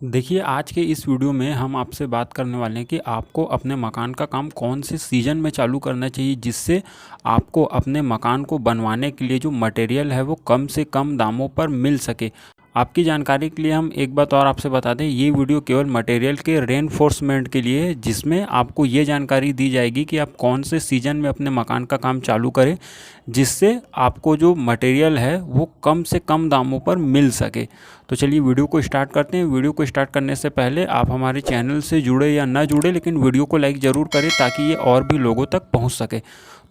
देखिए, आज के इस वीडियो में हम आपसे बात करने वाले हैं कि आपको अपने मकान का काम कौन से सीज़न में चालू करना चाहिए, जिससे आपको अपने मकान को बनवाने के लिए जो मटेरियल है वो कम से कम दामों पर मिल सके। आपकी जानकारी के लिए हम एक बात और आपसे बता दें, ये वीडियो केवल मटेरियल के रेनफोर्समेंट के लिए है, जिसमें आपको ये जानकारी दी जाएगी कि आप कौन से सीज़न में अपने मकान का काम चालू करें, जिससे आपको जो मटेरियल है वो कम से कम दामों पर मिल सके। तो चलिए वीडियो को स्टार्ट करते हैं। वीडियो को स्टार्ट करने से पहले आप हमारे चैनल से जुड़े या ना जुड़े, लेकिन वीडियो को लाइक ज़रूर करें ताकि ये और भी लोगों तक पहुंच सके।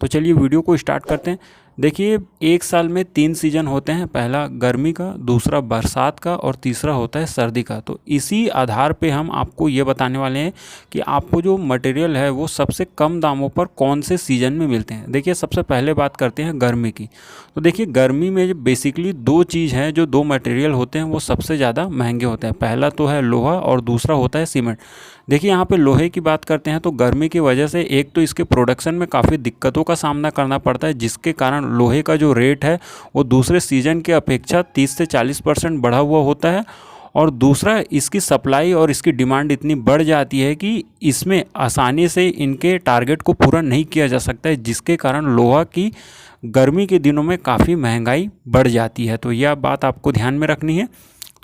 तो चलिए वीडियो को स्टार्ट करते हैं। देखिए, एक साल में 3 सीज़न होते हैं। पहला गर्मी का, दूसरा बरसात का और तीसरा होता है सर्दी का। तो इसी आधार पे हम आपको ये बताने वाले हैं कि आपको जो मटेरियल है वो सबसे कम दामों पर कौन से सीज़न में मिलते हैं। देखिए, सबसे पहले बात करते हैं गर्मी की। तो देखिए, गर्मी में बेसिकली 2 चीज़ हैं, जो 2 मटेरियल होते हैं वो सबसे ज़्यादा महंगे होते हैं। पहला तो है लोहा और दूसरा होता है सीमेंट। देखिए, यहाँ पे लोहे की बात करते हैं तो गर्मी की वजह से एक तो इसके प्रोडक्शन में काफ़ी दिक्कतों का सामना करना पड़ता है, जिसके कारण लोहे का जो रेट है वो दूसरे सीज़न की अपेक्षा 30 से 40% बढ़ा हुआ होता है। और दूसरा, इसकी सप्लाई और इसकी डिमांड इतनी बढ़ जाती है कि इसमें आसानी से इनके टारगेट को पूरा नहीं किया जा सकता है, जिसके कारण लोहा की गर्मी के दिनों में काफ़ी महंगाई बढ़ जाती है। तो यह बात आपको ध्यान में रखनी है।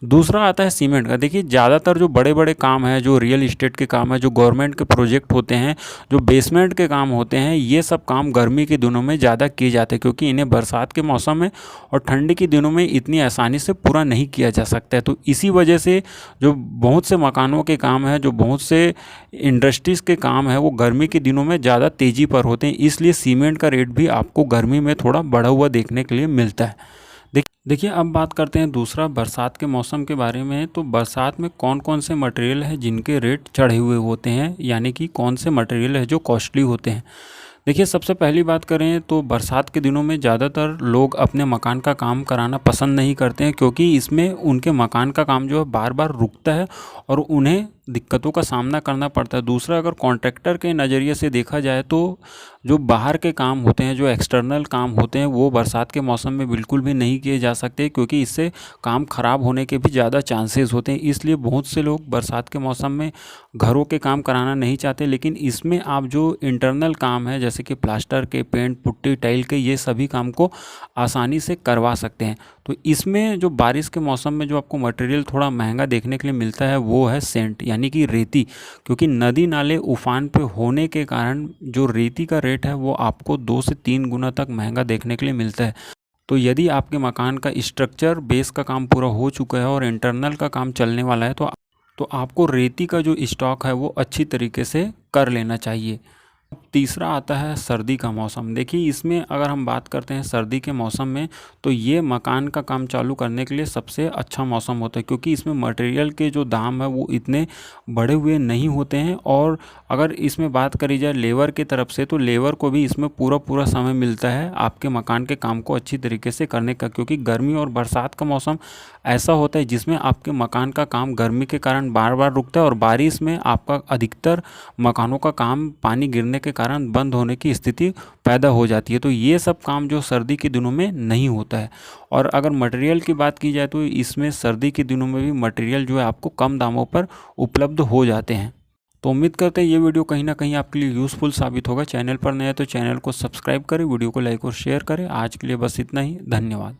दूसरा आता है सीमेंट का। देखिए, ज़्यादातर जो बड़े बड़े काम हैं, जो रियल इस्टेट के काम है, जो गवर्नमेंट के प्रोजेक्ट होते हैं, जो बेसमेंट के काम होते हैं, ये सब काम गर्मी के दिनों में ज़्यादा किए जाते हैं, क्योंकि इन्हें बरसात के मौसम में और ठंडी के दिनों में इतनी आसानी से पूरा नहीं किया जा सकता है। तो इसी वजह से जो बहुत से मकानों के काम हैं, जो बहुत से इंडस्ट्रीज़ के काम हैं, वो गर्मी के दिनों में ज़्यादा तेज़ी पर होते हैं। इसलिए सीमेंट का रेट भी आपको गर्मी में थोड़ा बढ़ा हुआ देखने के लिए मिलता है। देखिए, अब बात करते हैं दूसरा बरसात के मौसम के बारे में। तो बरसात में कौन कौन से मटेरियल है जिनके रेट चढ़े हुए होते हैं, यानी कि कौन से मटेरियल है जो कॉस्टली होते हैं। देखिए, सबसे पहली बात करें तो बरसात के दिनों में ज़्यादातर लोग अपने मकान का काम कराना पसंद नहीं करते हैं, क्योंकि इसमें उनके मकान का काम जो है बार बार रुकता है और उन्हें दिक्कतों का सामना करना पड़ता है। दूसरा, अगर कॉन्ट्रैक्टर के नज़रिए से देखा जाए तो जो बाहर के काम होते हैं, जो एक्सटर्नल काम होते हैं, वो बरसात के मौसम में बिल्कुल भी नहीं किए जा सकते, क्योंकि इससे काम ख़राब होने के भी ज़्यादा चांसेस होते हैं। इसलिए बहुत से लोग बरसात के मौसम में घरों के काम कराना नहीं चाहते। लेकिन इसमें आप जो इंटरनल काम है, जैसे कि प्लास्टर के, पेंट पुट्टी टाइल के, ये सभी काम को आसानी से करवा सकते हैं। तो इसमें जो बारिश के मौसम में जो आपको मटेरियल थोड़ा महंगा देखने के लिए मिलता है वो है सेंट, यानी कि रेती। क्योंकि नदी नाले उफान पे होने के कारण जो रेती का रेट है वो आपको 2 से 3 गुना तक महंगा देखने के लिए मिलता है। तो यदि आपके मकान का स्ट्रक्चर बेस का काम पूरा हो चुका है और इंटरनल का काम चलने वाला है, तो आपको रेती का जो स्टॉक है वो अच्छी तरीके से कर लेना चाहिए। तीसरा आता है सर्दी का मौसम। देखिए, इसमें अगर हम बात करते हैं सर्दी के मौसम में, तो ये मकान का काम चालू करने के लिए सबसे अच्छा मौसम होता है, क्योंकि इसमें मटेरियल के जो दाम है वो इतने बढ़े हुए नहीं होते हैं। और अगर इसमें बात करी जाए लेबर की तरफ से, तो लेबर को भी इसमें पूरा पूरा समय मिलता है आपके मकान के काम को अच्छी तरीके से करने का, क्योंकि गर्मी और बरसात का मौसम ऐसा होता है जिसमें आपके मकान का काम गर्मी के कारण बार बार रुकता है और बारिश में आपका अधिकतर मकानों का काम पानी गिरने के कारण बंद होने की स्थिति पैदा हो जाती है। तो ये सब काम जो सर्दी के दिनों में नहीं होता है। और अगर मटेरियल की बात की जाए तो इसमें सर्दी के दिनों में भी मटेरियल जो है आपको कम दामों पर उपलब्ध हो जाते हैं। तो उम्मीद करते हैं ये वीडियो कहीं ना कहीं आपके लिए यूज़फुल साबित होगा। चैनल पर नए हैं तो चैनल को सब्सक्राइब करें, वीडियो को लाइक और शेयर करें। आज के लिए बस इतना ही। धन्यवाद।